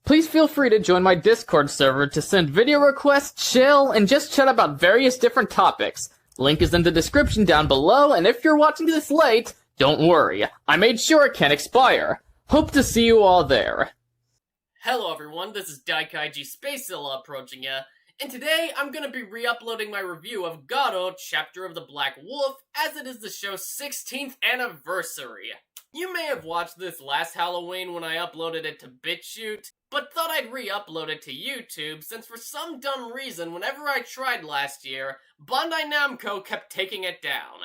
Please feel free to join my Discord server to send video requests, chill, and just chat about various different topics. Link is in the description down below, and if you're watching this late, don't worry, I made sure it can't expire. Hope to see you all there. Hello everyone, this is Daikaiju SpaceZilla approaching ya, and today I'm gonna be re-uploading my review of Garo, Chapter of the Black Wolf, as it is the show's 16th anniversary. You may have watched this last Halloween when I uploaded it to BitChute, but thought I'd re-upload it to YouTube since for some dumb reason whenever I tried last year, Bandai Namco kept taking it down.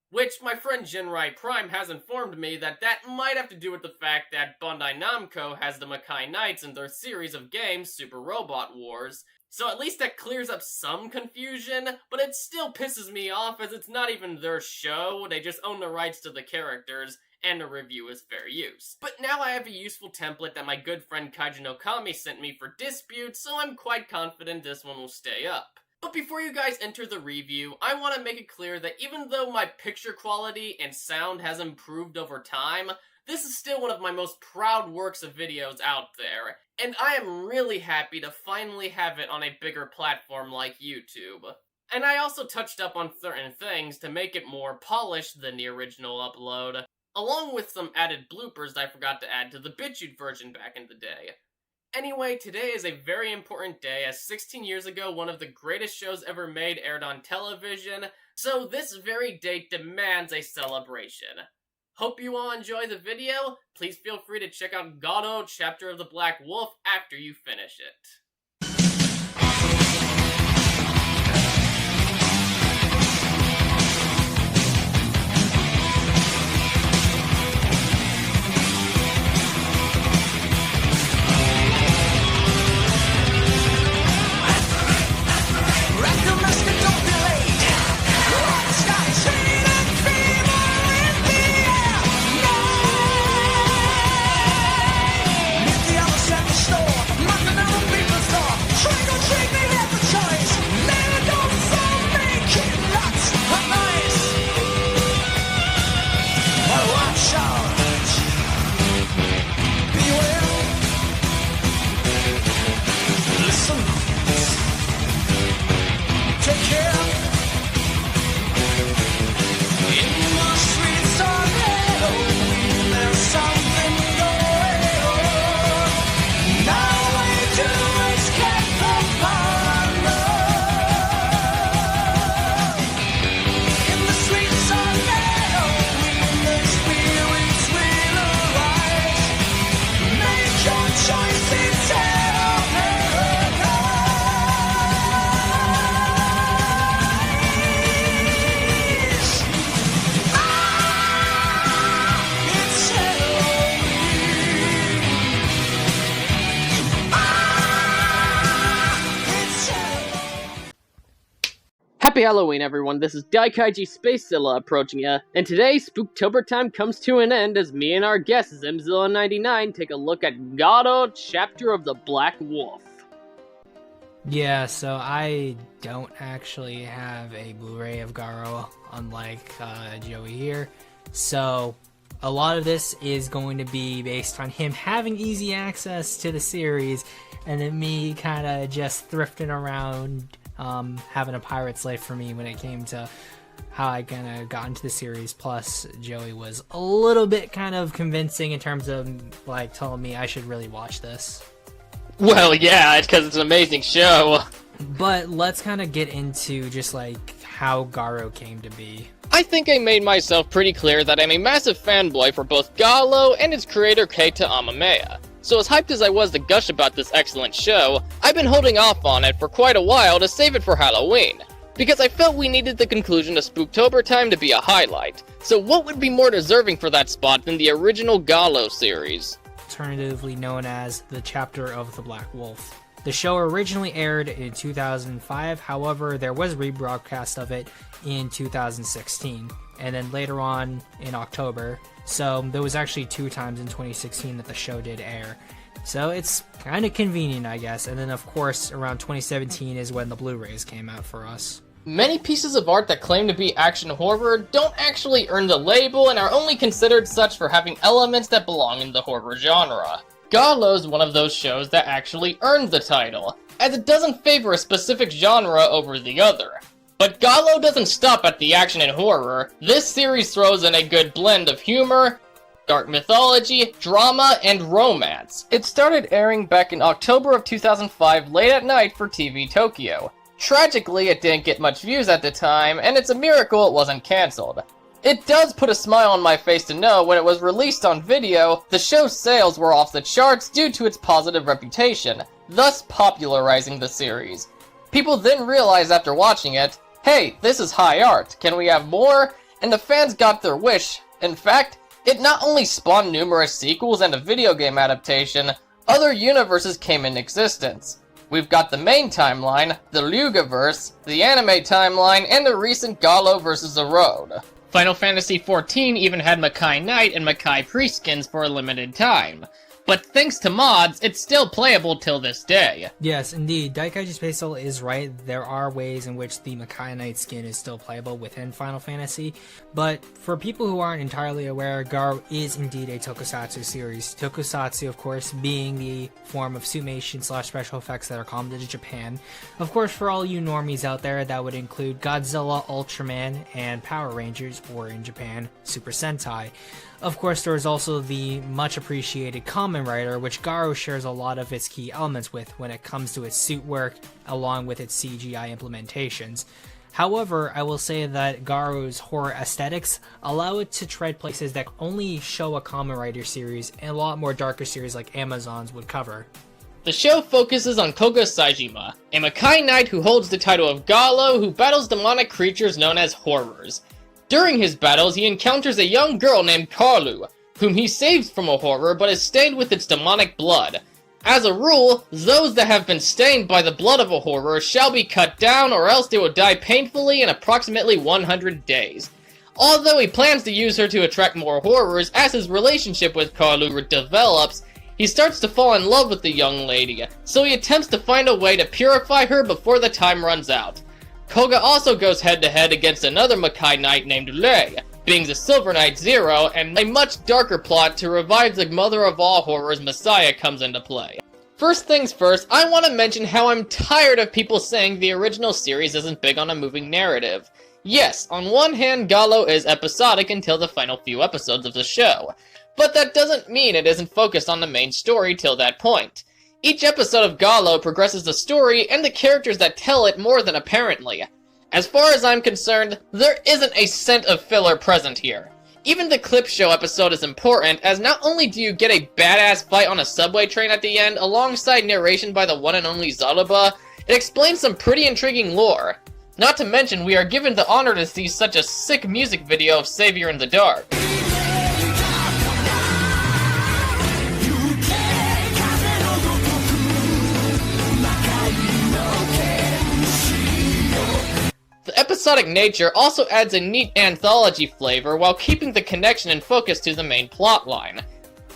Which my friend Jinrai Prime has informed me that might have to do with the fact that Bandai Namco has the Makai Knights in their series of games, Super Robot Wars, so at least that clears up some confusion, but it still pisses me off as it's not even their show, they just own the rights to the characters, and the review is fair use. But now I have a useful template that my good friend Kaiju no Kami sent me for dispute, so I'm quite confident this one will stay up. But before you guys enter the review, I want to make it clear that even though my picture quality and sound has improved over time, this is still one of my most proud works of videos out there, and I am really happy to finally have it on a bigger platform like YouTube. And I also touched up on certain things to make it more polished than the original upload, along with some added bloopers that I forgot to add to the BitChute version back in the day. Anyway, today is a very important day, as 16 years ago one of the greatest shows ever made aired on television, so this very date demands a celebration. Hope you all enjoy the video. Please feel free to check out Garo, Chapter of the Black Wolf after you finish it. Happy Halloween, everyone. This is Daikaiju SpaceZilla approaching ya, and today, Spooktober time comes to an end as me and our guest, Zimzilla99, take a look at Garo, Chapter of the Black Wolf. Yeah, so I don't actually have a Blu-ray of Garo, unlike Joey here, so a lot of this is going to be based on him having easy access to the series, and then me kind of just thrifting around, having a pirate's life for me when it came to how I kind of got into the series. Plus, Joey was a little bit kind of convincing in terms of, like, telling me I should really watch this. Well, yeah, it's because it's an amazing show. But let's kind of get into just, like, how Garo came to be. I think I made myself pretty clear that I'm a massive fanboy for both Garo and its creator Keita Amamiya. So as hyped as I was to gush about this excellent show, I've been holding off on it for quite a while to save it for Halloween, because I felt we needed the conclusion of Spooktober time to be a highlight. So what would be more deserving for that spot than the original Garo series? Alternatively known as the Chapter of the Black Wolf. The show originally aired in 2005, however there was a rebroadcast of it in 2016, and then later on in October. So there was actually 2 times in 2016 that the show did air. So it's kind of convenient, I guess. And then of course around 2017 is when the Blu-rays came out for us. Many pieces of art that claim to be action horror don't actually earn the label and are only considered such for having elements that belong in the horror genre. Galo's one of those shows that actually earned the title, as it doesn't favor a specific genre over the other. But Galo doesn't stop at the action and horror. This series throws in a good blend of humor, dark mythology, drama, and romance. It started airing back in October of 2005 late at night for TV Tokyo. Tragically, it didn't get much views at the time, and it's a miracle it wasn't cancelled. It does put a smile on my face to know when it was released on video, the show's sales were off the charts due to its positive reputation, thus popularizing the series. People then realized after watching it, hey, this is high art, can we have more? And the fans got their wish. In fact, it not only spawned numerous sequels and a video game adaptation, other universes came in existence. We've got the main timeline, the Lugaverse, the anime timeline, and the recent Galo vs. the Road. Final Fantasy XIV even had Makai Knight and Makai Priest skins for a limited time. But thanks to mods, it's still playable till this day. Yes, indeed. Daikaiju SpaceZilla is right. There are ways in which the Makai Knight skin is still playable within Final Fantasy. But for people who aren't entirely aware, Garo is indeed a tokusatsu series. Tokusatsu, of course, being the form of summation / special effects that are common to Japan. Of course, for all you normies out there, that would include Godzilla, Ultraman, and Power Rangers, or in Japan, Super Sentai. Of course, there is also the much appreciated Kamen Rider, which Garo shares a lot of its key elements with when it comes to its suit work, along with its CGI implementations. However, I will say that Garo's horror aesthetics allow it to tread places that only show a Kamen Rider series and a lot more darker series like Amazon's would cover. The show focuses on Koga Saejima, a Makai Knight who holds the title of Galo who battles demonic creatures known as horrors. During his battles, he encounters a young girl named Karlu, whom he saves from a horror but is stained with its demonic blood. As a rule, those that have been stained by the blood of a horror shall be cut down or else they will die painfully in approximately 100 days. Although he plans to use her to attract more horrors, as his relationship with Karlu develops, he starts to fall in love with the young lady, so he attempts to find a way to purify her before the time runs out. Koga also goes head-to-head against another Makai Knight named Lei, being the Silver Knight Zero, and a much darker plot to revive the mother of all horrors, Messiah, comes into play. First things first, I want to mention how I'm tired of people saying the original series isn't big on a moving narrative. Yes, on one hand, Galo is episodic until the final few episodes of the show, but that doesn't mean it isn't focused on the main story till that point. Each episode of Galo progresses the story and the characters that tell it more than apparently. As far as I'm concerned, there isn't a cent of filler present here. Even the clip show episode is important, as not only do you get a badass fight on a subway train at the end, alongside narration by the one and only Zalaba, it explains some pretty intriguing lore. Not to mention, we are given the honor to see such a sick music video of Savior in the Dark. The episodic nature also adds a neat anthology flavor while keeping the connection and focus to the main plotline.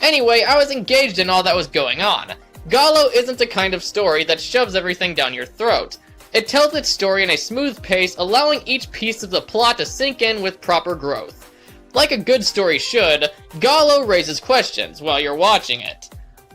Anyway, I was engaged in all that was going on. Galo isn't the kind of story that shoves everything down your throat. It tells its story in a smooth pace, allowing each piece of the plot to sink in with proper growth. Like a good story should, Galo raises questions while you're watching it.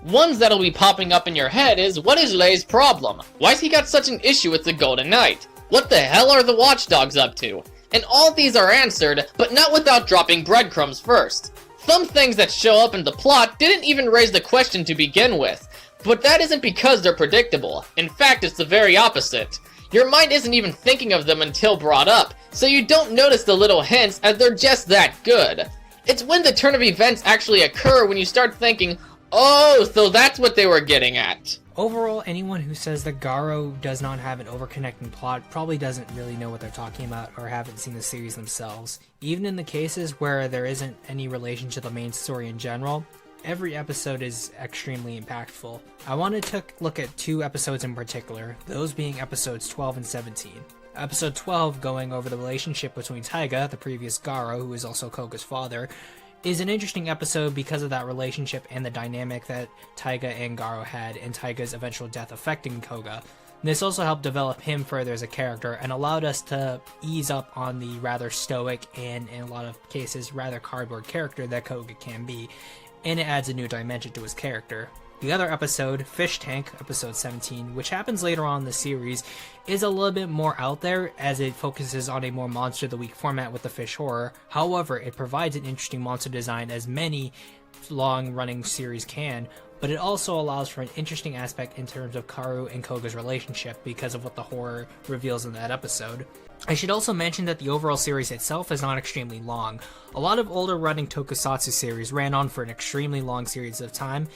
Ones that'll be popping up in your head is, what is Lei's problem? Why's he got such an issue with the Golden Knight? What the hell are the Watchdogs up to? And all these are answered, but not without dropping breadcrumbs first. Some things that show up in the plot didn't even raise the question to begin with, but that isn't because they're predictable. In fact, it's the very opposite. Your mind isn't even thinking of them until brought up, so you don't notice the little hints as they're just that good. It's when the turn of events actually occur when you start thinking, oh, so that's what they were getting at. Overall, anyone who says that Garo does not have an overconnecting plot probably doesn't really know what they're talking about or haven't seen the series themselves. Even in the cases where there isn't any relation to the main story in general, every episode is extremely impactful. I wanted to look at two episodes in particular, those being episodes 12 and 17. Episode 12, going over the relationship between Taiga, the previous Garo, who is also Koga's father, is an interesting episode because of that relationship and the dynamic that Taiga and Garo had, and Taiga's eventual death affecting Koga. This also helped develop him further as a character and allowed us to ease up on the rather stoic and, in a lot of cases, rather cardboard character that Koga can be, and it adds a new dimension to his character. The other episode, Fish Tank, episode 17, which happens later on in the series, is a little bit more out there as it focuses on a more Monster of the Week format with the fish horror. However, it provides an interesting monster design as many long-running series can, but it also allows for an interesting aspect in terms of Kaoru and Koga's relationship because of what the horror reveals in that episode. I should also mention that the overall series itself is not extremely long. A lot of older running tokusatsu series ran on for an extremely long series of time,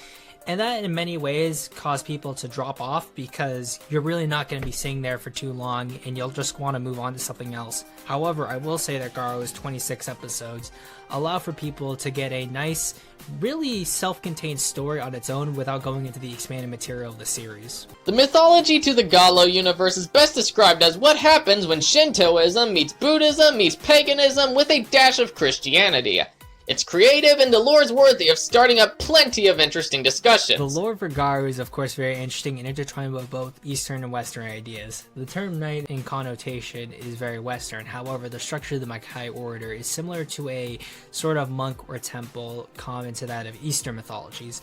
and that in many ways caused people to drop off because you're really not going to be sitting there for too long and you'll just want to move on to something else. However, I will say that Garo's 26 episodes allow for people to get a nice, really self-contained story on its own without going into the expanded material of the series. The mythology to the Garo universe is best described as what happens when Shintoism meets Buddhism meets paganism with a dash of Christianity. It's creative, and the lore is worthy of starting up plenty of interesting discussions. The lore for Garo is of course very interesting and intertwined with both Eastern and Western ideas. The term knight in connotation is very Western, however the structure of the Makai order is similar to a sort of monk or temple common to that of Eastern mythologies.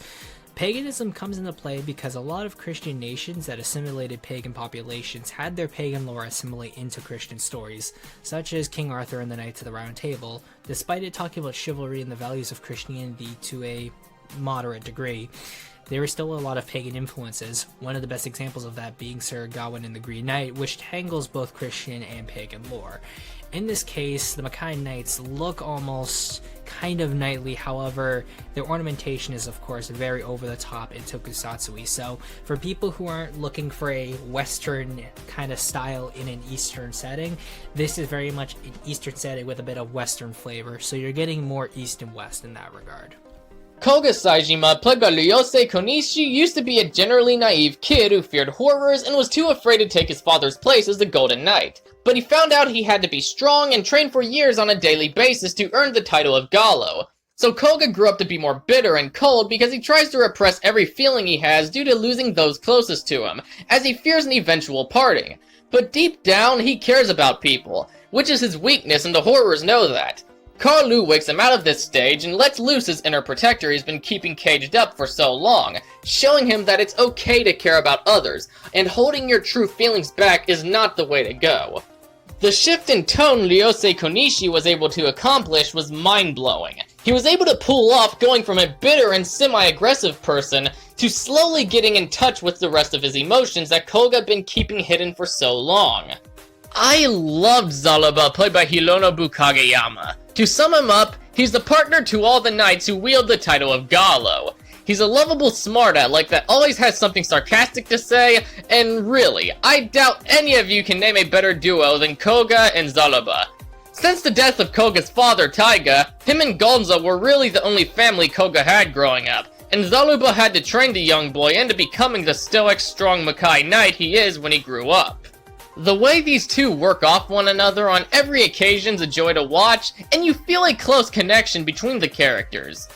Paganism comes into play because a lot of Christian nations that assimilated pagan populations had their pagan lore assimilate into Christian stories, such as King Arthur and the Knights of the Round Table. Despite it talking about chivalry and the values of Christianity to a moderate degree, there is still a lot of pagan influences, one of the best examples of that being Sir Gawain and the Green Knight, which tangles both Christian and pagan lore. In this case, the Makai Knights look almost kind of knightly, however, their ornamentation is of course very over the top and tokusatsu-y, so for people who aren't looking for a Western kind of style in an Eastern setting, this is very much an Eastern setting with a bit of Western flavor, so you're getting more East and West in that regard. Koga Saejima, played by Ryosei Konishi, used to be a generally naive kid who feared horrors and was too afraid to take his father's place as the Golden Knight. But he found out he had to be strong and train for years on a daily basis to earn the title of Garo. So Koga grew up to be more bitter and cold because he tries to repress every feeling he has due to losing those closest to him, as he fears an eventual parting. But deep down, he cares about people, which is his weakness and the horrors know that. Kaoru wakes him out of this stage and lets loose his inner protector he's been keeping caged up for so long, showing him that it's okay to care about others, and holding your true feelings back is not the way to go. The shift in tone Ryosei Konishi was able to accomplish was mind-blowing. He was able to pull off going from a bitter and semi-aggressive person to slowly getting in touch with the rest of his emotions that Koga had been keeping hidden for so long. I loved Zalaba, played by Hironobu Kageyama. To sum him up, he's the partner to all the knights who wield the title of Garo. He's a lovable smart-aleck that always has something sarcastic to say, and really, I doubt any of you can name a better duo than Koga and Zalaba. Since the death of Koga's father, Taiga, him and Gonza were really the only family Koga had growing up, and Zalaba had to train the young boy into becoming the stoic, strong Makai Knight he is when he grew up. The way these two work off one another on every occasion's a joy to watch, and you feel a close connection between the characters.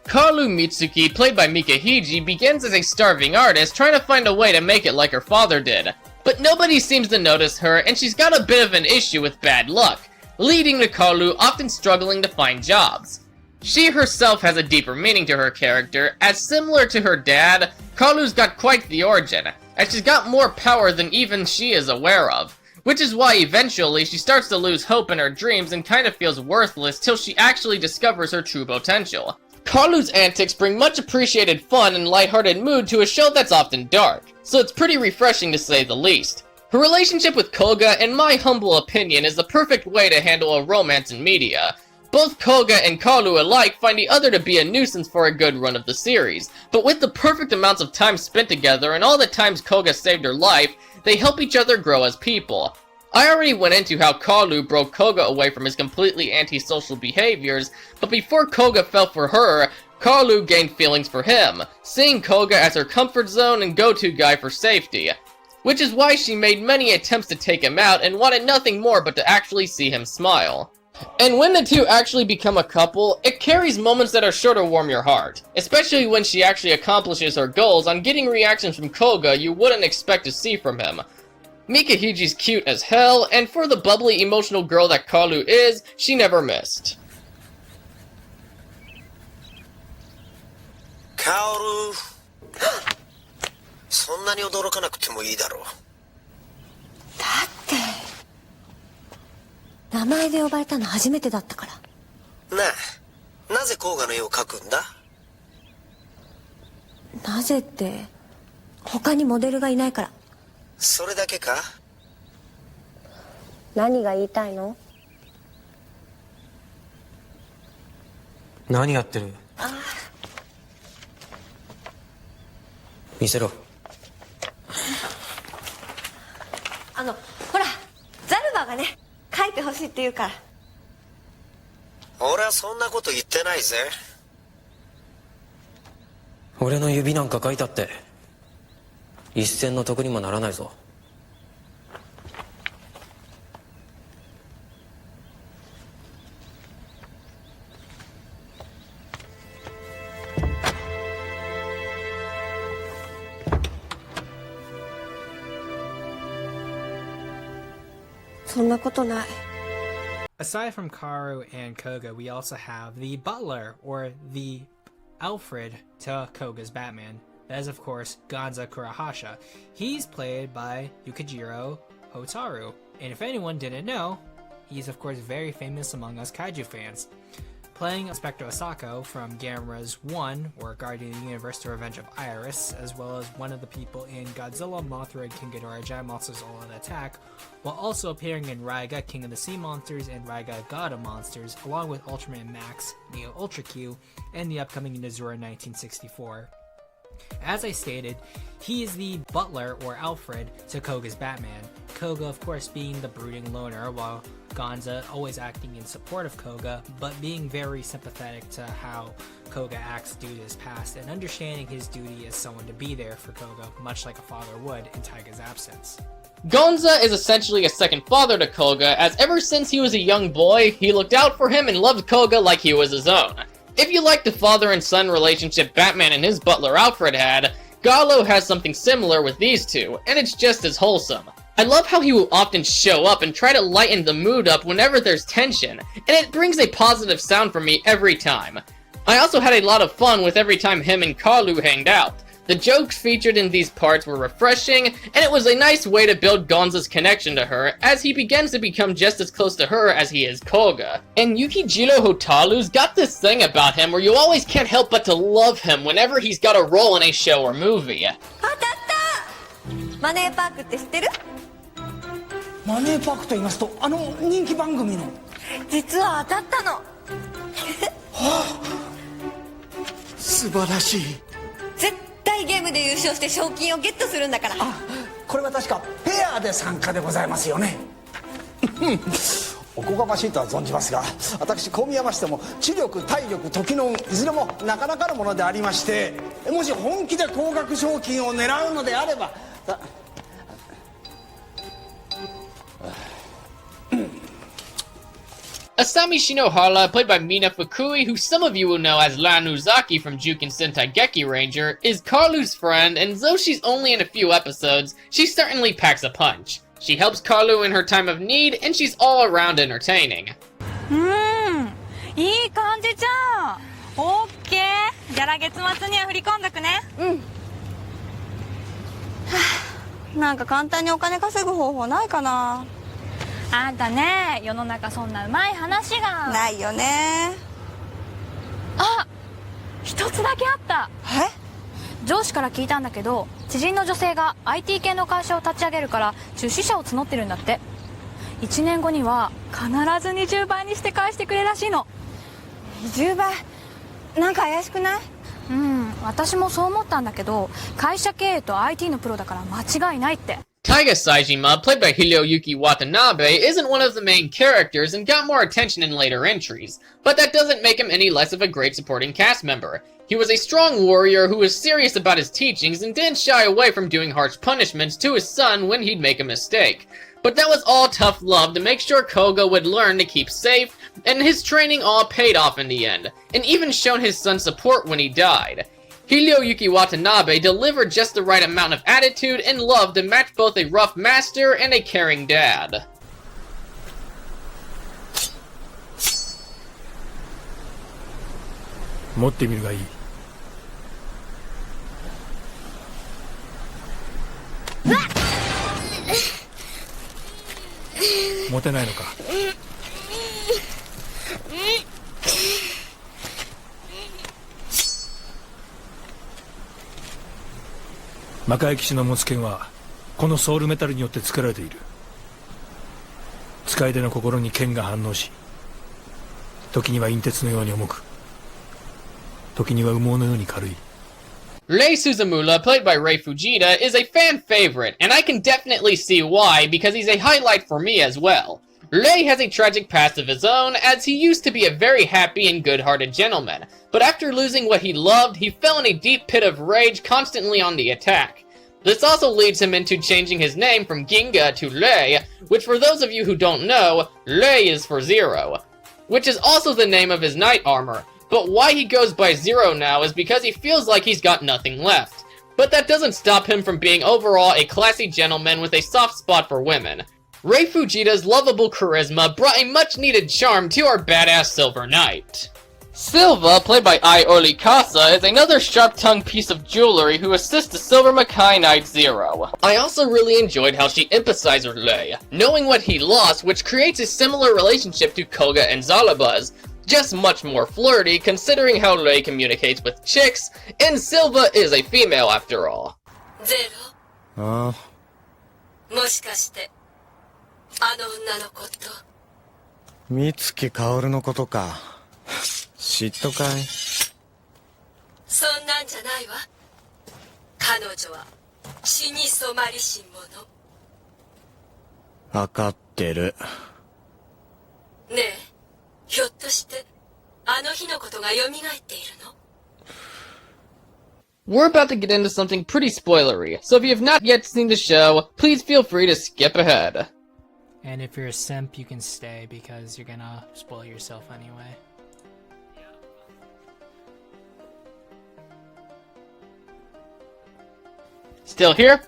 Kaoru Mitsuki, played by Mikahiji, begins as a starving artist trying to find a way to make it like her father did. But nobody seems to notice her, and she's got a bit of an issue with bad luck, leading to Kaoru often struggling to find jobs. She herself has a deeper meaning to her character, as similar to her dad, Kaoru's got quite the origin, as she's got more power than even she is aware of, which is why eventually she starts to lose hope in her dreams and kind of feels worthless till she actually discovers her true potential. Kaoru's antics bring much appreciated fun and lighthearted mood to a show that's often dark, so it's pretty refreshing to say the least. Her relationship with Koga, in my humble opinion, is the perfect way to handle a romance in media. Both Koga and Kaoru alike find the other to be a nuisance for a good run of the series, but with the perfect amounts of time spent together and all the times Koga saved her life, they help each other grow as people. I already went into how Kaoru broke Koga away from his completely antisocial behaviors, but before Koga fell for her, Kaoru gained feelings for him, seeing Koga as her comfort zone and go-to guy for safety. Which is why she made many attempts to take him out and wanted nothing more but to actually see him smile. And when the two actually become a couple, it carries moments that are sure to warm your heart, especially when she actually accomplishes her goals on getting reactions from Koga you wouldn't expect to see from him. Mikahiji's cute as hell, and for the bubbly, emotional girl that Kaoru is, she never missed. Kaoru, そんなに驚かなくてもいいだろう。だって名前で呼ばれたの初めてだったから。なあ、なぜ甲賀の絵を描くんだ？なぜって他にモデルがいないから。それだけか？何が言いたいの？何やってる？見せろ。ほらザルバがね書いてほしいって言うから。俺はそんなこと言ってないぜ。俺の指なんか書いたって一銭の得にもならないぞ。そんなことない。 Aside from Karu and Koga, we also have the butler, or the Alfred to Koga's Batman. That is, of course, Gonza Kurahasha. He's played by Yukijiro Hotaru. And if anyone didn't know, he's of course very famous among us kaiju fans. Playing Inspector Asako from Gamera's 1, or Guardian of the Universe to Revenge of Iris, as well as one of the people in Godzilla, Mothra, and King Ghidorah Giant Monsters All Out Attack, while also appearing in Raiga, King of the Sea Monsters, and Raiga, God of Monsters, along with Ultraman Max, Neo Ultra Q, and the upcoming Nezura 1964. As I stated, he is the butler, or Alfred, to Koga's Batman. Koga, of course, being the brooding loner, while Gonza always acting in support of Koga, but being very sympathetic to how Koga acts due to his past, and understanding his duty as someone to be there for Koga, much like a father would in Taiga's absence. Gonza is essentially a second father to Koga, as ever since he was a young boy, he looked out for him and loved Koga like he was his own. If you like the father and son relationship Batman and his butler Alfred had, Garo has something similar with these two, and it's just as wholesome. I love how he will often show up and try to lighten the mood up whenever there's tension, and it brings a positive sound for me every time. I also had a lot of fun with every time him and Kalu hanged out. The jokes featured in these parts were refreshing, and it was a nice way to build Gonza's connection to her, as he begins to become just as close to her as he is Koga. And Yukijiro Hotaru's got this thing about him where you always can't help but to love him whenever he's got a role in a show or movie. 当たった。マネーパークって知ってる？マネーパークと言いますと人気番組の。実は当たったの。素晴らしい。絶対ゲームで優勝して賞金をゲットするんだから。これは確かペアで参加でございますよね。おこがましいとは存じますが、私こう見えましても知力、体力、時の運いずれもなかなかのものでありまして、もし本気で高額賞金を狙うのであれば。Asami Shinohara, played by Mina Fukui, who some of you will know as Lan Uzaki from Juken Sentai Geki Ranger, is Karu's friend, and though she's only in a few episodes, she certainly packs a punch. She helps Karu in her time of need, and she's all around entertaining. いい感じじゃん。オッケー。じゃあ月末には振り込んどくね。なんか簡単にお金稼ぐ方法ないかな。あんたね、世の中そんなうまい話がないよね。あ、一つだけあった。上司から聞いたんだけど、知人の女性が IT 系の会社を立ち上げるから出資者を募ってるんだって。1年後には必ず20倍にして返してくれるらしいの。20倍なんか怪しくない？私もそう思ったんだけど、会社経営と IT のプロだから間違いないって。Taiga Saejima, played by Hiroyuki Watanabe, isn't one of the main characters and got more attention in later entries, but that doesn't make him any less of a great supporting cast member. He was a strong warrior who was serious about his teachings and didn't shy away from doing harsh punishments to his son when he'd make a mistake. But that was all tough love to make sure Koga would learn to keep safe, and his training all paid off in the end, and even shown his son support when he died. Hiroyuki Watanabe delivered just the right amount of attitude and love to match both a rough master and a caring dad. 持ってみるがいい。持てないのか。魔界騎士の持つ剣はこのソウルメタルによって作られている。使い手の心に剣が反応し、時には隕鉄のように重く、時には羽毛のように軽い。Rei Suzumura, played by Rei Fujita, is a fan favorite, and I can definitely see why, because he's a highlight for me as well. Rei has a tragic past of his own, as he used to be a very happy and good-hearted gentleman, but after losing what he loved, he fell in a deep pit of rage, constantly on the attack. This also leads him into changing his name from Ginga to Rei, which for those of you who don't know, Rei is for Zero, which is also the name of his knight armor. But why he goes by Zero now is because he feels like he's got nothing left. But that doesn't stop him from being overall a classy gentleman with a soft spot for women. Rei Fujita's lovable charisma brought a much-needed charm to our badass Silver Knight. Silva, played by Ai Orikasa, is another sharp-tongued piece of jewelry who assists the Silver Makai Knight Zero. I also really enjoyed how she emphasized Rei, knowing what he lost, which creates a similar relationship to Koga and Zalabuz, just much more flirty considering how Rei communicates with chicks, and Silva is a female after all. Zero? もしかしてあの女のこと？美月薫のことか。嫉妬かい？そんなんじゃないわ。彼女は血に染まりし者。わかってる。ねえ、ひょっとしてあの日のことが蘇っているの？ We're about to get into something pretty spoilery, so if you have not yet seen the show, please feel free to skip ahead. And if you're a simp, you can stay because you're gonna spoil yourself anyway. Still here?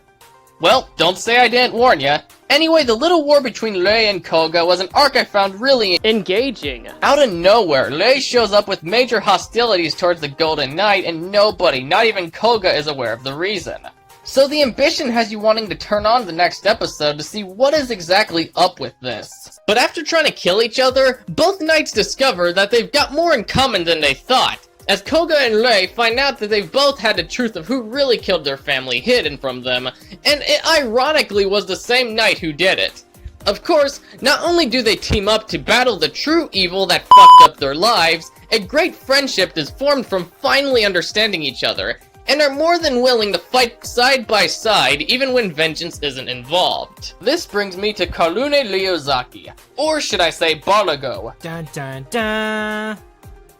Well, don't say I didn't warn ya. Anyway, the little war between Rei and Koga was an arc I found really engaging. Out of nowhere, Rei shows up with major hostilities towards the Golden Knight, and nobody, not even Koga, is aware of the reason. So the ambition has you wanting to turn on the next episode to see what is exactly up with this. But after trying to kill each other, both knights discover that they've got more in common than they thought, as Koga and Rei find out that they've both had the truth of who really killed their family hidden from them, and it ironically was the same knight who did it. Of course, not only do they team up to battle the true evil that fucked up their lives, a great friendship is formed from finally understanding each other, and are more than willing to fight side by side even when vengeance isn't involved. This brings me to Karune Ryozaki, or should I say Barago. Dun dun dun!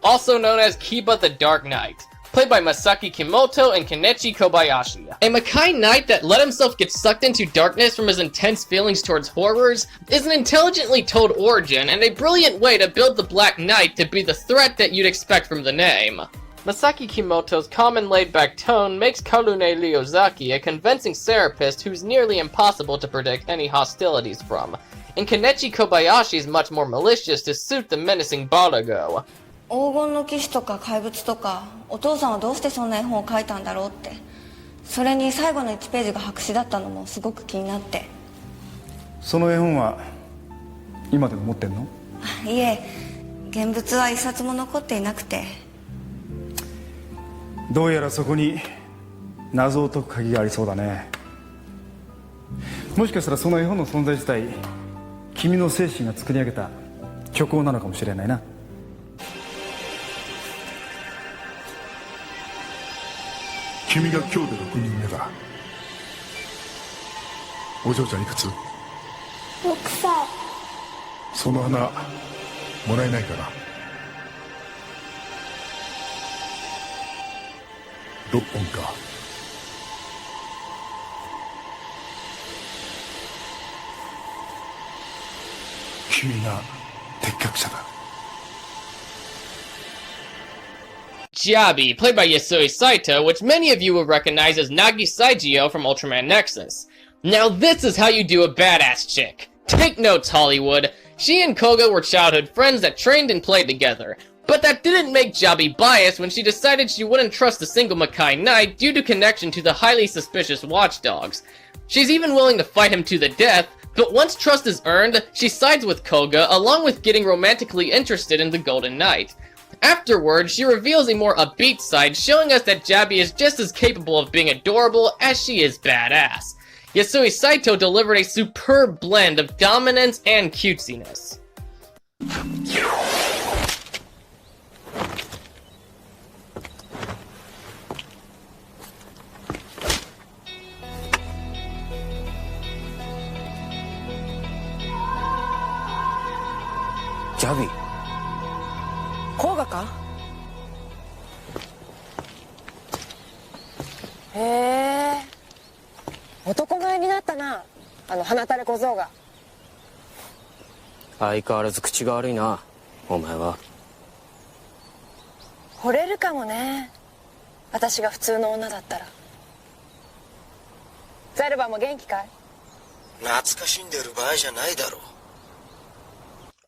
Also known as Kiba the Dark Knight, played by Masaki Kimoto and Kenichi Kobayashi. A Makai Knight that let himself get sucked into darkness from his intense feelings towards horrors is an intelligently told origin and a brilliant way to build the Black Knight to be the threat that you'd expect from the name. Masaki Kimoto's common laid-back tone makes Karune Ryozaki a convincing therapist who's nearly impossible to predict any hostilities from, and Kenichi Kobayashi is much more malicious to suit the menacing Barago. 黄金の騎士とか怪物とかお父さんはどうしてそんな絵本を書いたんだろうって。それに最後の1ページが白紙だったのもすごく気になって。その絵本は今でも持ってんの？いえ、現物は一冊も残っていなくて。どうやらそこに謎を解く鍵がありそうだね。もしかしたらその絵本の存在自体、君の精神が作り上げた虚構なのかもしれないな。君が今日で6人目だ。お嬢ちゃんいくつ？ 6歳。その花もらえないかな。6本か。君が敵確者だ。Jabi, played by Yasui Saito, which many of you will recognize as Nagi Saigyo from Ultraman Nexus. Now this is how you do a badass chick. Take notes, Hollywood. She and Koga were childhood friends that trained and played together. But that didn't make Jabi biased when she decided she wouldn't trust a single Makai Knight due to connection to the highly suspicious watchdogs. She's even willing to fight him to the death, but once trust is earned, she sides with Koga along with getting romantically interested in the Golden Knight. Afterwards, she reveals a more upbeat side, showing us that Jabi is just as capable of being adorable as she is badass. Yasui Saito delivered a superb blend of dominance and cutesiness. Jabi. 甲賀かへえ男前になったなあの鼻垂れ小僧が相変わらず口が悪いなお前は。惚れるかもね私が普通の女だったら。ザルバも元気かい？懐かしんでる場合じゃないだろう。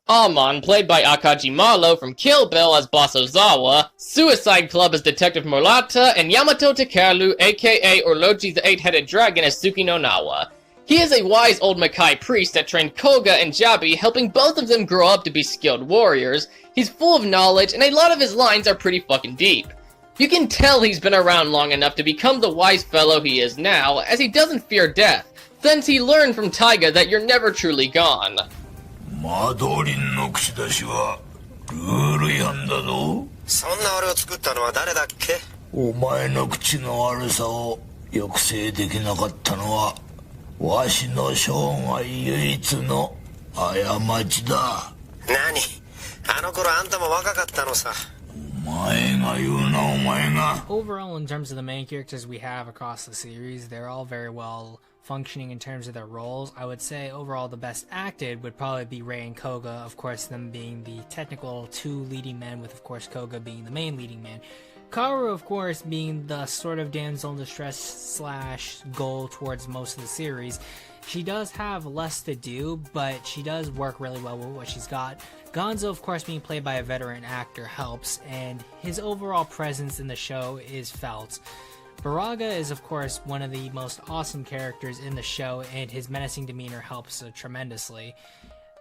Amon, played by Akaji Malo from Kill Bill as Boss Ozawa, Suicide Club as Detective Murata, and Yamato Takeru, aka Orloji the Eight-Headed Dragon as Suki no Nawa. He is a wise old Makai priest that trained Koga and Jabi, helping both of them grow up to be skilled warriors. He's full of knowledge, and a lot of his lines are pretty fucking deep. You can tell he's been around long enough to become the wise fellow he is now, as he doesn't fear death, since he learned from Taiga that you're never truly gone. マドリンの口出しはルール違反だぞ。そんな俺を作ったのは誰だっけ？お前の口の悪さを抑制できなかったのはわしの生涯唯一の過ちだ。何？あの頃あんたも若かったのさ。お前が言うなお前が。 Overall, in terms of the main characters we have across the series, they're all very well functioning in terms of their roles. I would say overall the best acted would probably be Rei and Koga, of course them being the technical two leading men, with of course Koga being the main leading man. Garo, of course, being the sort of damsel in distress slash goal towards most of the series. She does have less to do, but she does work really well with what she's got. Gonzo, of course, being played by a veteran actor helps, and his overall presence in the show is felt. Baraga is, of course, one of the most awesome characters in the show, and his menacing demeanor helps tremendously.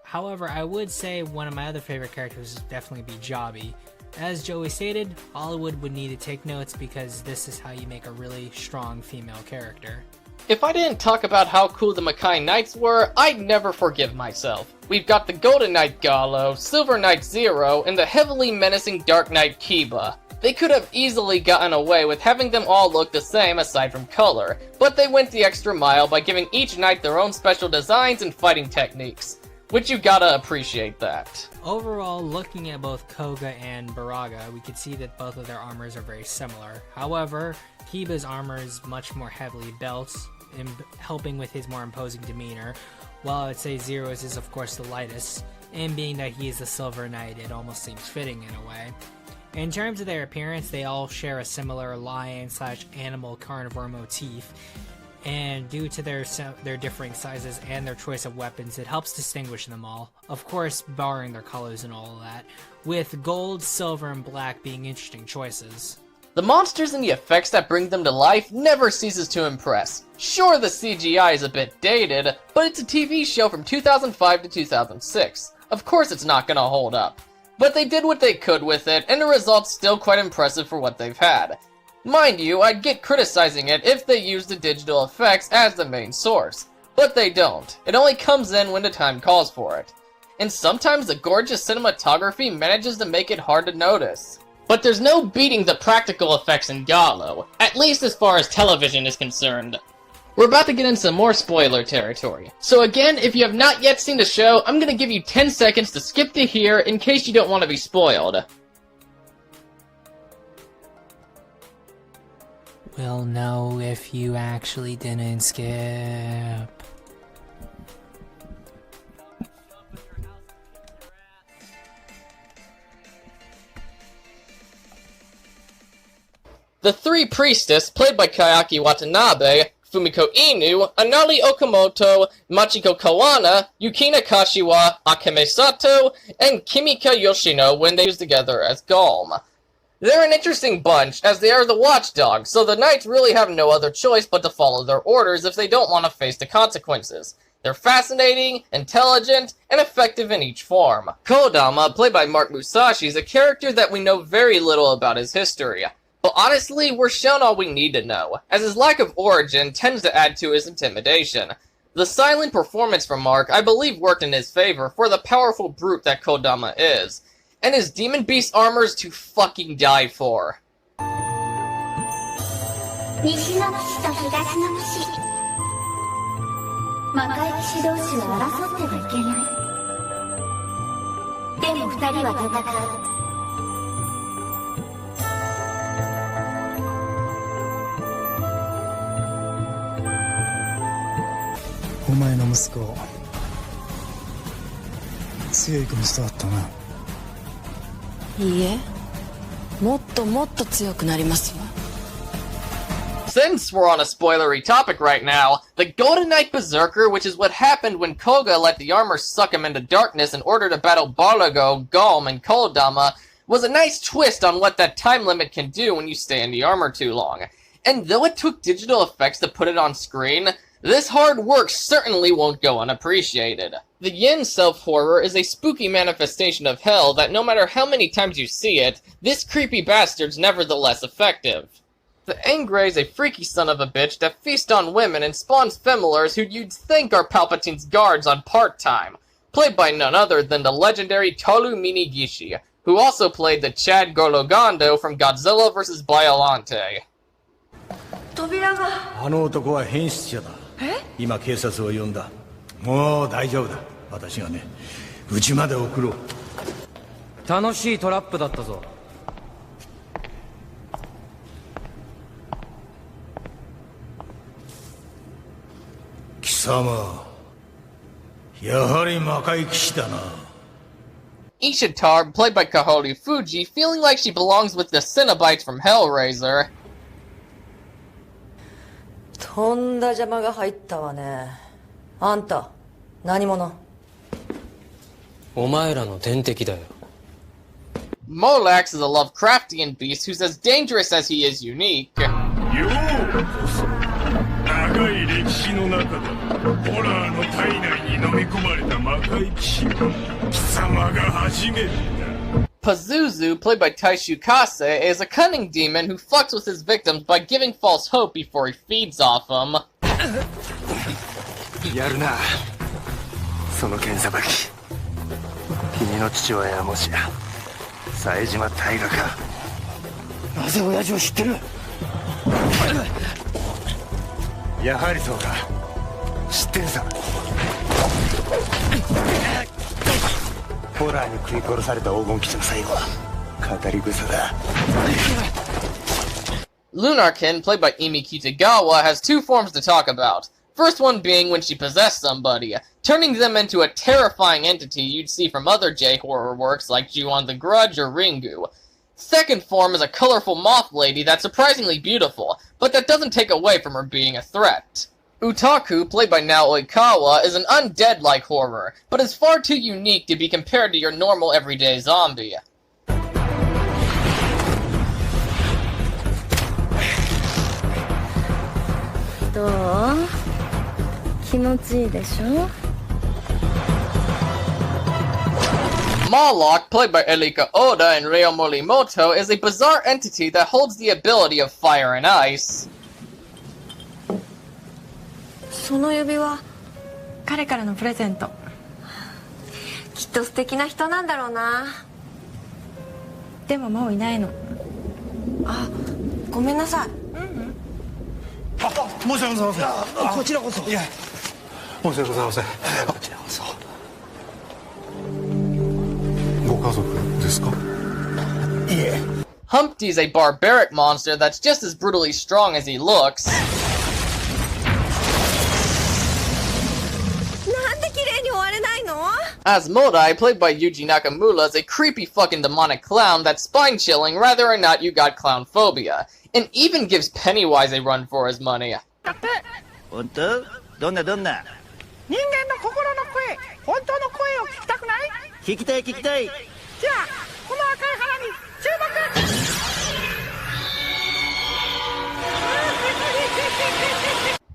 However, I would say one of my other favorite characters would definitely be Jabi. As Joey stated, Hollywood would need to take notes because this is how you make a really strong female character. If I didn't talk about how cool the Makai Knights were, I'd never forgive myself. We've got the Golden Knight Galo, Silver Knight Zero, and the heavily menacing Dark Knight Kiba. They could have easily gotten away with having them all look the same aside from color, but they went the extra mile by giving each knight their own special designs and fighting techniques. Which you gotta appreciate that. Overall, looking at both Koga and Baraga, we can see that both of their armors are very similar. However, Kiba's armor is much more heavily built, helping with his more imposing demeanor, while I would say Zero's is of course the lightest, and being that he is a Silver Knight, it almost seems fitting in a way. In terms of their appearance, they all share a similar lion/animal carnivore motif, and due to their differing sizes and their choice of weapons, it helps distinguish them all, of course barring their colors and all of that, with gold, silver, and black being interesting choices. The monsters and the effects that bring them to life never ceases to impress. Sure, the CGI is a bit dated, but it's a TV show from 2005 to 2006. Of course it's not gonna hold up. But they did what they could with it, and the result's still quite impressive for what they've had. Mind you, I'd get criticizing it if they used the digital effects as the main source. But they don't. It only comes in when the time calls for it. And sometimes the gorgeous cinematography manages to make it hard to notice. But there's no beating the practical effects in Galo, at least as far as television is concerned. We're about to get into some more spoiler territory. So again, if you have not yet seen the show, I'm gonna give you 10 seconds to skip to here in case you don't want to be spoiled. We'll know if you actually didn't skip. The three priestess, played by Kayaki Watanabe, Fumiko Inu, Anali Okamoto, Machiko Kawana, Yukina Kashiwa, Akeme Sato, and Kimika Yoshino when they use together as Galm. They're an interesting bunch, as they are the watchdogs, so the knights really have no other choice but to follow their orders if they don't want to face the consequences. They're fascinating, intelligent, and effective in each form. Kodama, played by Mark Musashi, is a character that we know very little about his history. But honestly, we're shown all we need to know, as his lack of origin tends to add to his intimidation. The silent performance from Mark, I believe, worked in his favor for the powerful brute that Kodama is. And his Demon Beast armor is to fucking die for. 西の騎士と東の騎士魔界騎士同士は争ってはいけないでも二人は戦うお前の息子強い子に育ったな。いいえ、もっともっと強くなりますよ。 Since we're on a spoilery topic right now, the Golden Knight Berserker, which is what happened when Koga let the armor suck him into darkness in order to battle Balago, Galm, and Kodama, was a nice twist on what that time limit can do when you stay in the armor too long. And though it took digital effects to put it on screen, this hard work certainly won't go unappreciated. The Yin self-horror is a spooky manifestation of hell that no matter how many times you see it, this creepy bastard's nevertheless effective. The Angre is a freaky son of a bitch that feasts on women and spawns femilers who you'd think are Palpatine's guards on part-time, played by none other than the legendary Toru Minigishi, who also played the Chad Gorlogando from Godzilla vs. Biollante. あの男は変質者だ。今警察を呼んだ。もう大丈夫だ。私がね、家まで送ろう。楽しいトラップだったぞ。貴様、やはり魔界騎士だな。 Ishitar, played by Kahori Fuji, feeling like she belongs with the Cenobites from Hellraiser. とんだ邪魔が入ったわね。あんた、何者？お前らの天敵だよ。 Molax is a Lovecraftian beast who's as dangerous as he is unique. 長い歴史の中でホラーの体内に飲み込まれた魔界騎士は貴様が初めてだ。 Pazuzu, played by Taishu Kase, is a cunning demon who fucks with his victims by giving false hope before he feeds off them. やるな、その剣さばき。君の父親はもしや冴島大河か。なぜ親父を知ってる？やはりそうか、知ってるさ。ホラーに食い殺された黄金騎士の最後は語り草だ。 Lunarkin, played by Imi Kitagawa, has two forms to talk about. First one being when she possessed somebody, turning them into a terrifying entity you'd see from other J-horror works like Ju-on the Grudge or Ringu. Second form is a colorful moth lady that's surprisingly beautiful, but that doesn't take away from her being a threat. Utaku, played by Naoi Kawa, is an undead-like horror, but is far too unique to be compared to your normal everyday zombie. どう？気持ちいいでしょ？ Moloch, played by Erika Oda and Ryo Morimoto, is a bizarre entity that holds the ability of fire and ice. その指輪、彼からのプレゼント。きっと素敵な人なんだろうな。でももういないの。あ、ごめんなさい。申し訳ございません。こちらこそ。いや、申し訳ございません。こちらこそ。ご家族ですか？いえ。 Humpty's a barbaric monster that's just as brutally strong as he looks. Asmodai, played by Yuji Nakamura, is a creepy fucking demonic clown that's spine-chilling whether or not you got clown phobia, and even gives Pennywise a run for his money. 本当？どんな？人間の心の声、本当の声を聞きたくない？聞きたい。じゃあこの赤い花に注目。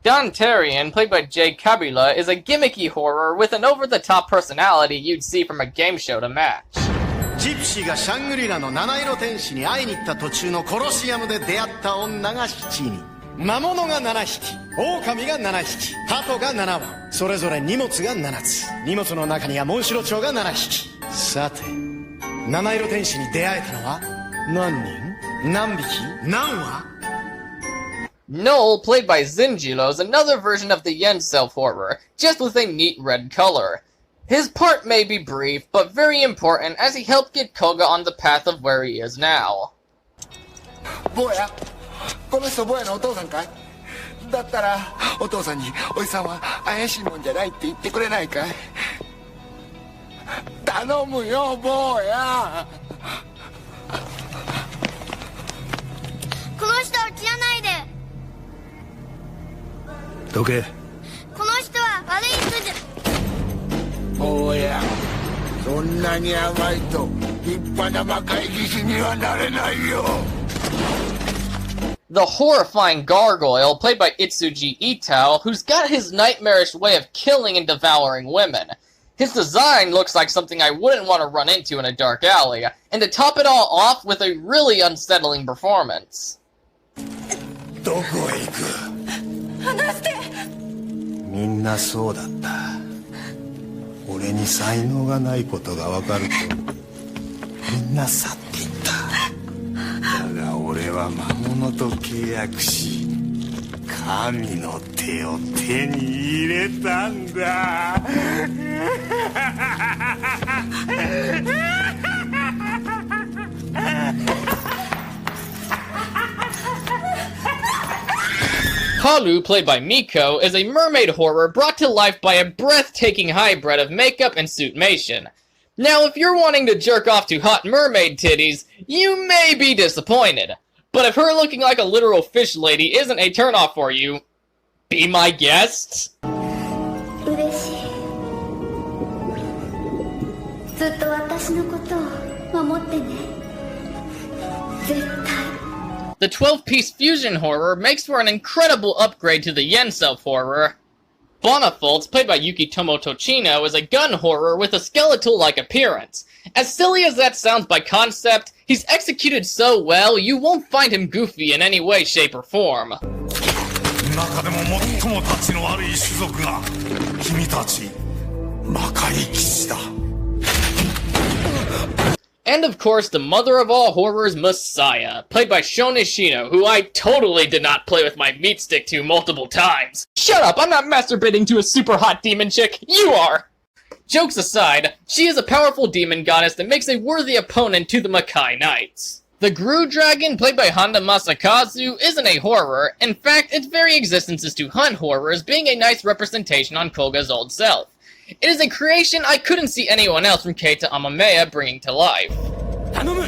Dontarian, played by Jay Kabula, is a gimmicky horror with an over-the-top personality you'd see from a game show to match. ジプシーがシャングリラの七色天使に会いに行った途中のコロシアムで出会った女が7人。魔物が7匹、狼が7匹、鳩が7羽、それぞれ荷物が7つ。荷物の中にはモンシロチョウが7匹。さて、七色天使に出会えたのは何人？何匹？何羽Noel, played by Zimzilla, is another version of the Yen self-horror, just with a neat red color. His part may be brief, but very important as he helped get Koga on the path of where he is now. 坊や、この人坊やのお父さんかい？だったらお父さんにおじさんは怪しいもんじゃないって言ってくれないかい？頼むよ坊や。この人を切らないで。どけ。この人は悪い人じゃ。坊や、そんなに甘いと立派な魔界騎士にはなれないよ。The horrifying gargoyle, played by Itsuji Itao, who's got his nightmarish way of killing and devouring women. His design looks like something I wouldn't want to run into in a dark alley, and to top it all off with a really unsettling performance. どこへ行く？離して。みんなそうだった。俺に才能がないことが分かるとみんな去っていった。だが俺は魔物と契約し神の手を手に入れたんだ。Haru, played by Miko, is a mermaid horror brought to life by a breathtaking hybrid of makeup and suitmation. Now, if you're wanting to jerk off to hot mermaid titties, you may be disappointed. But if her looking like a literal fish lady isn't a turnoff for you, be my guest. 嬉しい。ずっと私のことを守ってね。絶対。The 12-piece fusion horror makes for an incredible upgrade to the Yen self-horror. Bonafultz, played by Yukitomo Tochino, is a gun horror with a skeletal-like appearance. As silly as that sounds by concept, he's executed so well you won't find him goofy in any way, shape, or form. 中でも最もたちの悪い種族が君たち魔界騎士だ。And of course, the mother of all horrors, Messiah, played by Shon Ishino, who I totally did not play with my meat stick to multiple times. Shut up, I'm not masturbating to a super hot demon chick, you are! Jokes aside, she is a powerful demon goddess that makes a worthy opponent to the Makai Knights. The Gru Dragon, played by Honda Masakazu, isn't a horror. In fact, its very existence is to hunt horrors, being a nice representation on Koga's old self. It is a creation I couldn't see anyone else from Keita Amamea bringing to life. 頼む！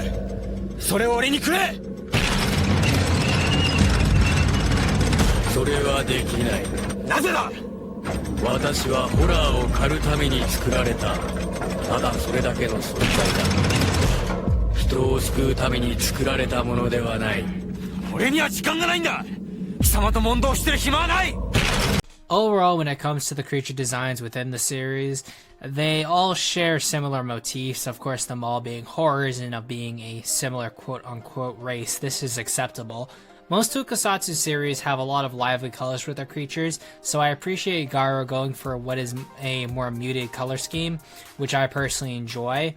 それを俺にくれ！それはできない。なぜだ！私はホラーを狩るために作られた。ただそれだけの存在だ。人を救うために作られたものではない。俺には時間がないんだ！貴様と問答してる暇はない！ Overall, when it comes to the creature designs within the series, they all share similar motifs. Of course, them all being horrors and of being a similar quote-unquote race. This is acceptable. Most tokusatsu series have a lot of lively colors with their creatures, so I appreciate Garo going for what is a more muted color scheme, which I personally enjoy.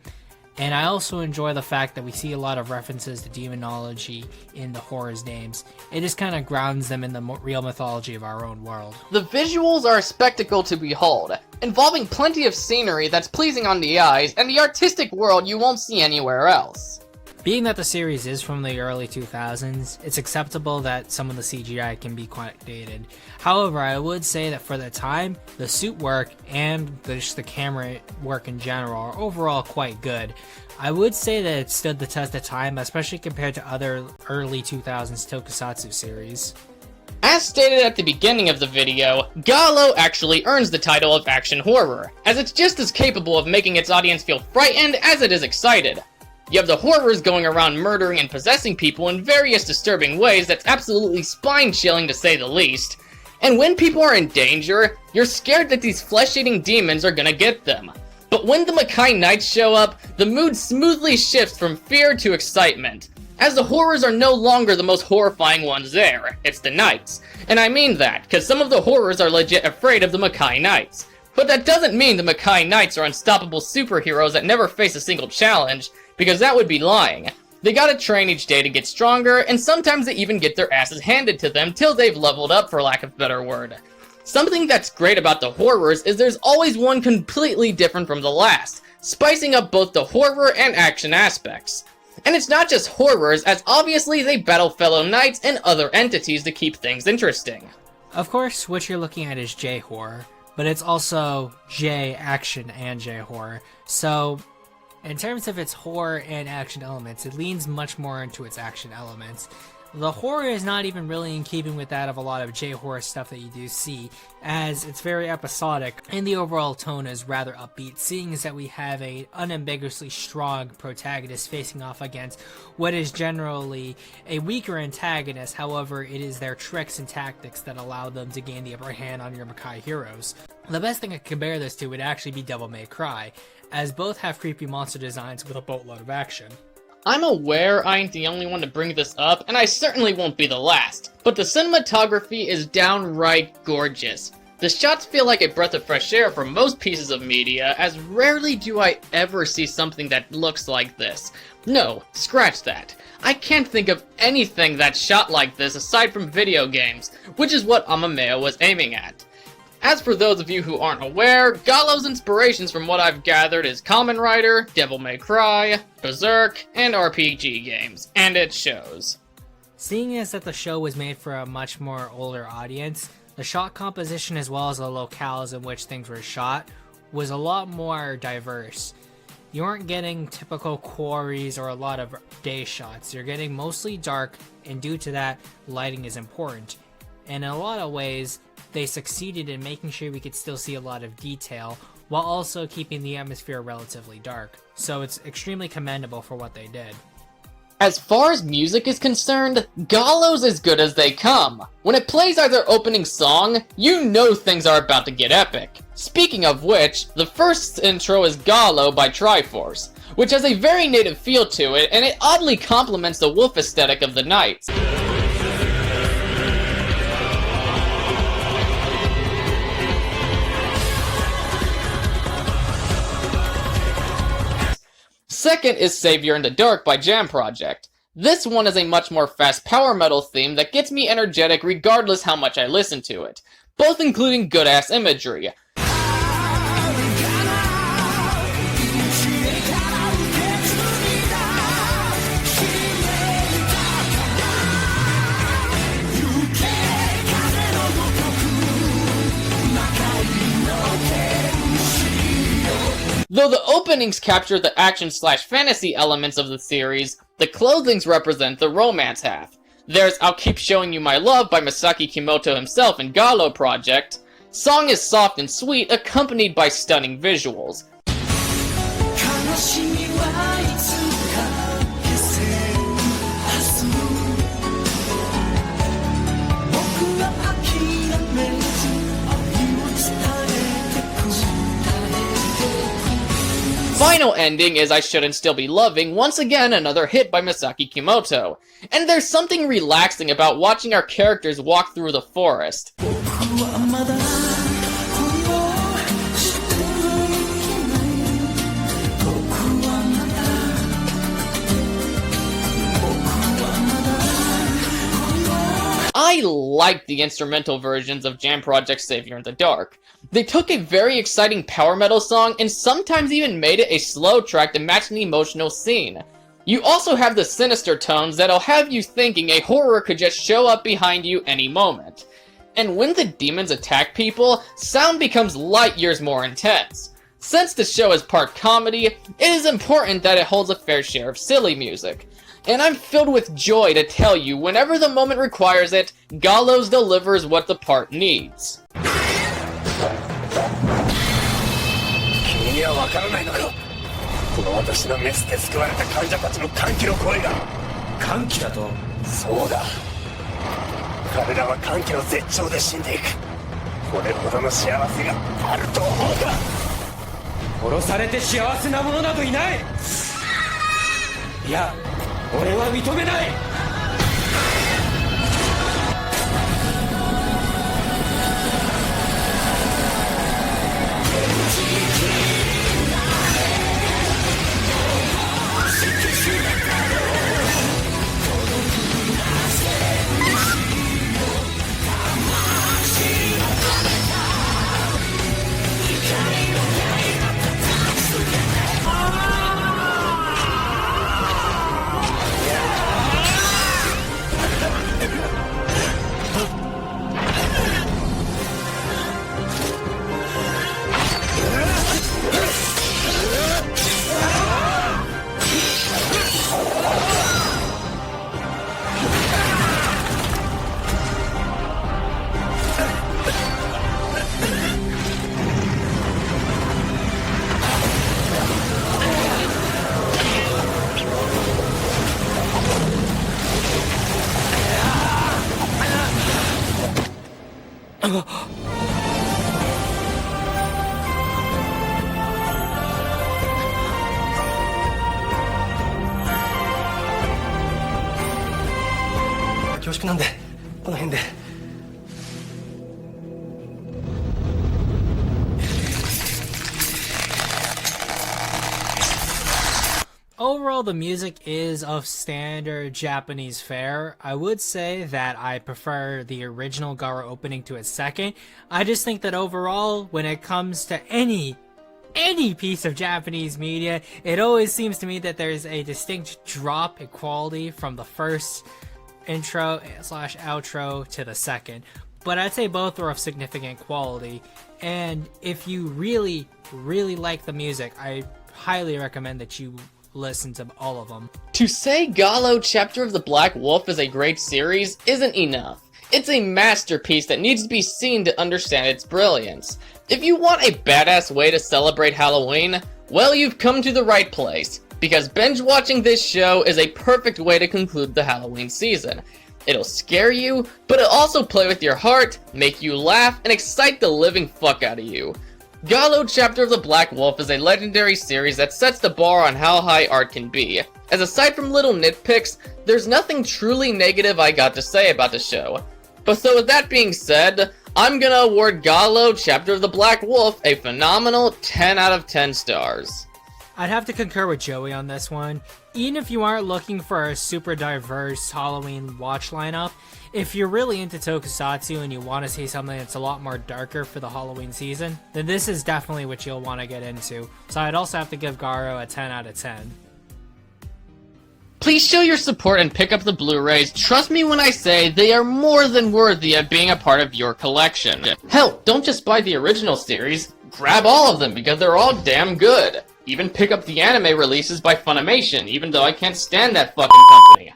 And I also enjoy the fact that we see a lot of references to demonology in the horror's names. It just kind of grounds them in the real mythology of our own world. The visuals are a spectacle to behold, involving plenty of scenery that's pleasing on the eyes and the artistic world you won't see anywhere else. Being that the series is from the early 2000s, it's acceptable that some of the CGI can be quite dated. However, I would say that for the time, the suit work and just the camera work in general are overall quite good. I would say that it stood the test of time, especially compared to other early 2000s tokusatsu series. As stated at the beginning of the video, Garo actually earns the title of action horror, as it's just as capable of making its audience feel frightened as it is excited. You have the horrors going around murdering and possessing people in various disturbing ways that's absolutely spine-chilling to say the least. And when people are in danger, you're scared that these flesh-eating demons are gonna get them. But when the Makai Knights show up, the mood smoothly shifts from fear to excitement, as the horrors are no longer the most horrifying ones there, it's the Knights. And I mean that, cause some of the horrors are legit afraid of the Makai Knights. But that doesn't mean the Makai Knights are unstoppable superheroes that never face a single challenge, because that would be lying. They gotta train each day to get stronger, and sometimes they even get their asses handed to them till they've leveled up, for lack of a better word. Something that's great about the horrors is there's always one completely different from the last, spicing up both the horror and action aspects. And it's not just horrors, as obviously they battle fellow knights and other entities to keep things interesting. Of course, what you're looking at is J-horror, but it's also J-action and J-horror, so in terms of its horror and action elements, it leans much more into its action elements. The horror is not even really in keeping with that of a lot of J-horror stuff that you do see, as it's very episodic, and the overall tone is rather upbeat, seeing as that we have a unambiguously strong protagonist facing off against what is generally a weaker antagonist. However, it is their tricks and tactics that allow them to gain the upper hand on your Makai heroes. The best thing I could compare this to would actually be Devil May Cry, as both have creepy monster designs with a boatload of action. I'm aware I ain't the only one to bring this up, and I certainly won't be the last, but the cinematography is downright gorgeous. The shots feel like a breath of fresh air for most pieces of media, as rarely do I ever see something that looks like this. No, scratch that. I can't think of anything that's shot like this aside from video games, which is what Amamea was aiming at. As for those of you who aren't aware, Garo's inspirations from what I've gathered is Kamen Rider, Devil May Cry, Berserk, and RPG games, and it shows. Seeing as that the show was made for a much more older audience, the shot composition as well as the locales in which things were shot was a lot more diverse. You aren't getting typical quarries or a lot of day shots, you're getting mostly dark, and due to that, lighting is important. And in a lot of ways, they succeeded in making sure we could still see a lot of detail, while also keeping the atmosphere relatively dark. So it's extremely commendable for what they did. As far as music is concerned, Garo's as good as they come. When it plays either opening song, you know things are about to get epic. Speaking of which, the first intro is Garo by Triforce, which has a very native feel to it, and it oddly complements the wolf aesthetic of the Knights. Second is Savior in the Dark by Jam Project. This one is a much more fast power metal theme that gets me energetic regardless how much I listen to it, both including good-ass imagery. Though the openings capture the action/fantasy elements of the series, the clothings represent the romance half. There's I'll Keep Showing You My Love by Masaki Kimoto himself in Garo Project. Song is soft and sweet, accompanied by stunning visuals. Final ending is I Shouldn't Still Be Loving, once again another hit by Masaki Kimoto. And there's something relaxing about watching our characters walk through the forest. I like the instrumental versions of Jam Project's Savior in the Dark. They took a very exciting power metal song and sometimes even made it a slow track to match an emotional scene. You also have the sinister tones that'll have you thinking a horror could just show up behind you any moment. And when the demons attack people, sound becomes light years more intense. Since the show is part comedy, it is important that it holds a fair share of silly music. and I'm filled with joy to tell you whenever the moment requires it, Gallows delivers what the part needs. 君にはわからないのか。この私のメスで救われた患者たちの歓喜の声が。歓喜だと。そうだ。彼らは歓喜の絶頂で死んでいく。これほどの幸せがあると思うか。殺されて幸せな者などいない。いや、俺は認めない。恐縮なんでこの辺で。Overall, the music is of standard Japanese fare. I would say that I prefer the original Garo opening to its second. I just think that overall, when it comes to any piece of Japanese media, it always seems to me that there's a distinct drop in quality from the first intro / outro to the second. But I'd say both are of significant quality. And if you really, really like the music, I highly recommend that you listen to all of them. To say Gallo Chapter of the Black Wolf is a great series isn't enough. It's a masterpiece that needs to be seen to understand its brilliance. If you want a badass way to celebrate Halloween, well, you've come to the right place, because binge watching this show is a perfect way to conclude the Halloween season. It'll scare you, but it'll also play with your heart, make you laugh, and excite the living fuck out of you. Gallo Chapter of the Black Wolf is a legendary series that sets the bar on how high art can be, as aside from little nitpicks, there's nothing truly negative I got to say about the show. But so with that being said, I'm gonna award Gallo Chapter of the Black Wolf a phenomenal 10 out of 10 stars. I'd have to concur with Joey on this one. Even if you aren't looking for a super diverse Halloween watch lineup, if you're really into tokusatsu and you want to see something that's a lot more darker for the Halloween season, then this is definitely what you'll want to get into. So I'd also have to give Garo a 10 out of 10. Please show your support and pick up the Blu-rays. Trust me when I say they are more than worthy of being a part of your collection. Hell, don't just buy the original series, grab all of them because they're all damn good. Even pick up the anime releases by Funimation, even though I can't stand that fucking company.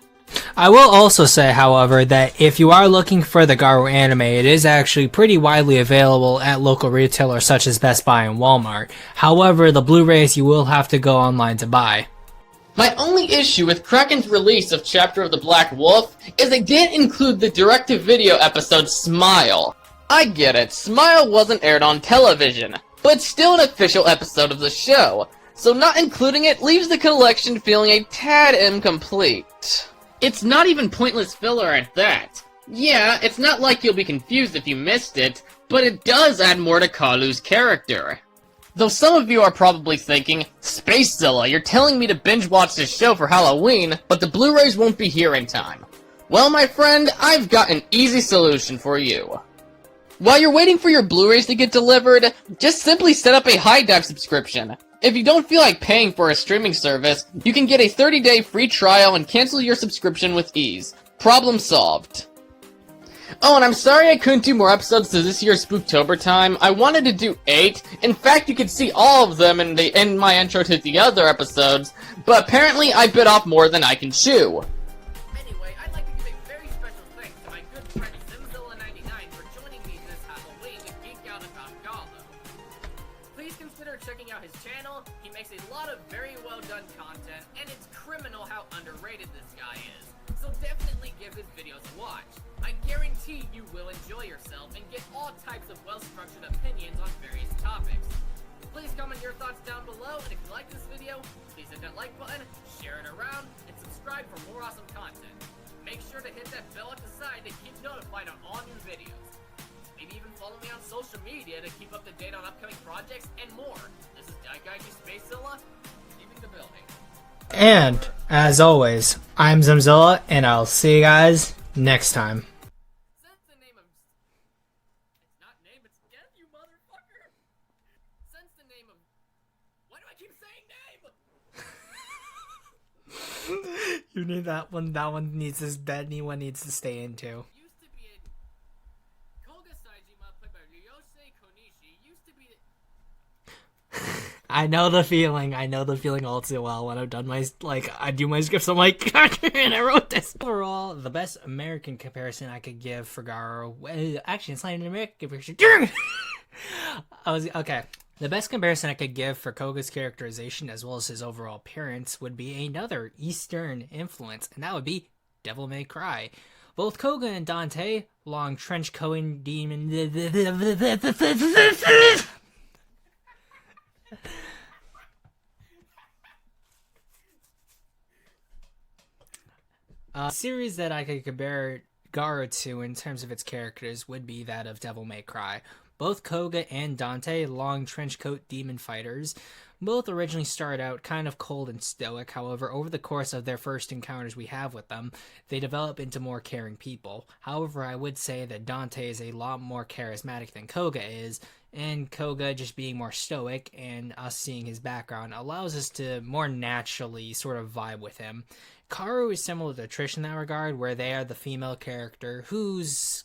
I will also say, however, that if you are looking for the Garo anime, it is actually pretty widely available at local retailers such as Best Buy and Walmart. However, the Blu-rays you will have to go online to buy. My only issue with Kraken's release of Chapter of the Black Wolf is they didn't include the direct-to-video episode Smile. I get it, Smile wasn't aired on television, but it's still an official episode of the show, so not including it leaves the collection feeling a tad incomplete. It's not even pointless filler at that. Yeah, it's not like you'll be confused if you missed it, but it does add more to Kalu's character. Though some of you are probably thinking, SpaceZilla, you're telling me to binge watch this show for Halloween, but the Blu-rays won't be here in time. Well, my friend, I've got an easy solution for you. While you're waiting for your Blu-rays to get delivered, just simply set up a high dive subscription. If you don't feel like paying for a streaming service, you can get a 30-day free trial and cancel your subscription with ease. Problem solved. Oh, and I'm sorry I couldn't do more episodes to this year's Spooktober time. I wanted to do 8. In fact, you can see all of them in my intro to the other episodes, but apparently I bit off more than I can chew. Anyway, I'd like to give a very special thanks to my good friend Zimzilla99 for joining me this Halloween to geek out about Garo. Please consider checking out his channel. He makes a lot of very well done content, and it's criminal how underrated this guy is. So definitely give his videos a watch. I guarantee you will enjoy yourself and get all types of well-structured opinions on various topics. Please comment your thoughts down below, and if you like this video, please hit that like button, share it around, and subscribe for more awesome content. Make sure to hit that bell at the side to keep notified on all new videos. Maybe even follow me on social media to keep up to date on upcoming projects and more. This is Daikaiju SpaceZilla, leaving the building. And, as always, I'm Zimzilla, and I'll see you guys next time. You need that one. That one needs to. That one needs to stay into. I know the feeling. I know the feeling all too well. When I've done my I do my scripts. I'm like, and I wrote this. Overall, the best American comparison I could give for Garo. Actually, it's not even an American comparison. Okay. The best comparison I could give for Koga's characterization as well as his overall appearance would be another Eastern influence, and that would be Devil May Cry. Both Koga and Dante, long trench coat demon series that I could compare Garo to in terms of its characters would be that of Devil May Cry. Both Koga and Dante, long trenchcoat demon fighters, both originally started out kind of cold and stoic. However, over the course of their first encounters we have with them, they develop into more caring people. However, I would say that Dante is a lot more charismatic than Koga is, and Koga just being more stoic and us seeing his background allows us to more naturally sort of vibe with him. Karu is similar to Trish in that regard, where they are the female character who's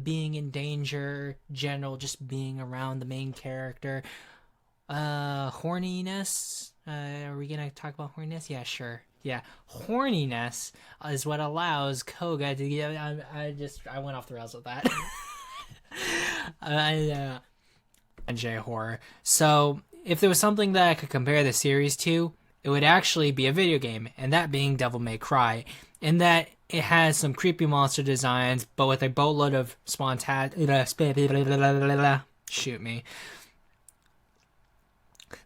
being in danger, general, just being around the main character. Horniness. Are we gonna talk about horniness? Yeah, sure. Yeah, horniness is what allows Koga to get. I went off the rails with that. J-horror. So, if there was something that I could compare the series to, it would actually be a video game, and that being Devil May Cry. In that it has some creepy monster designs, but with a boatload of shoot me.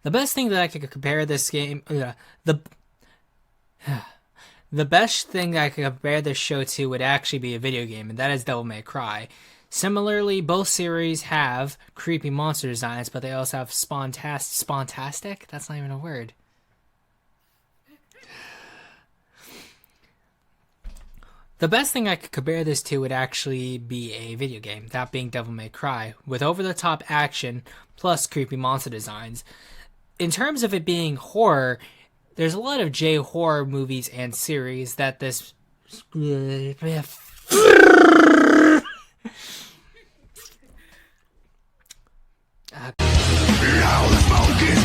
The best thing that I could compare this game, the best thing that I could compare this show to would actually be a video game, and that is Devil May Cry. Similarly, both series have creepy monster designs, but they also have spontastic? That's not even a word. The best thing I could compare this to would actually be a video game, that being Devil May Cry, with over-the-top action plus creepy monster designs. In terms of it being horror, there's a lot of J-horror movies and series that this... Loud smoking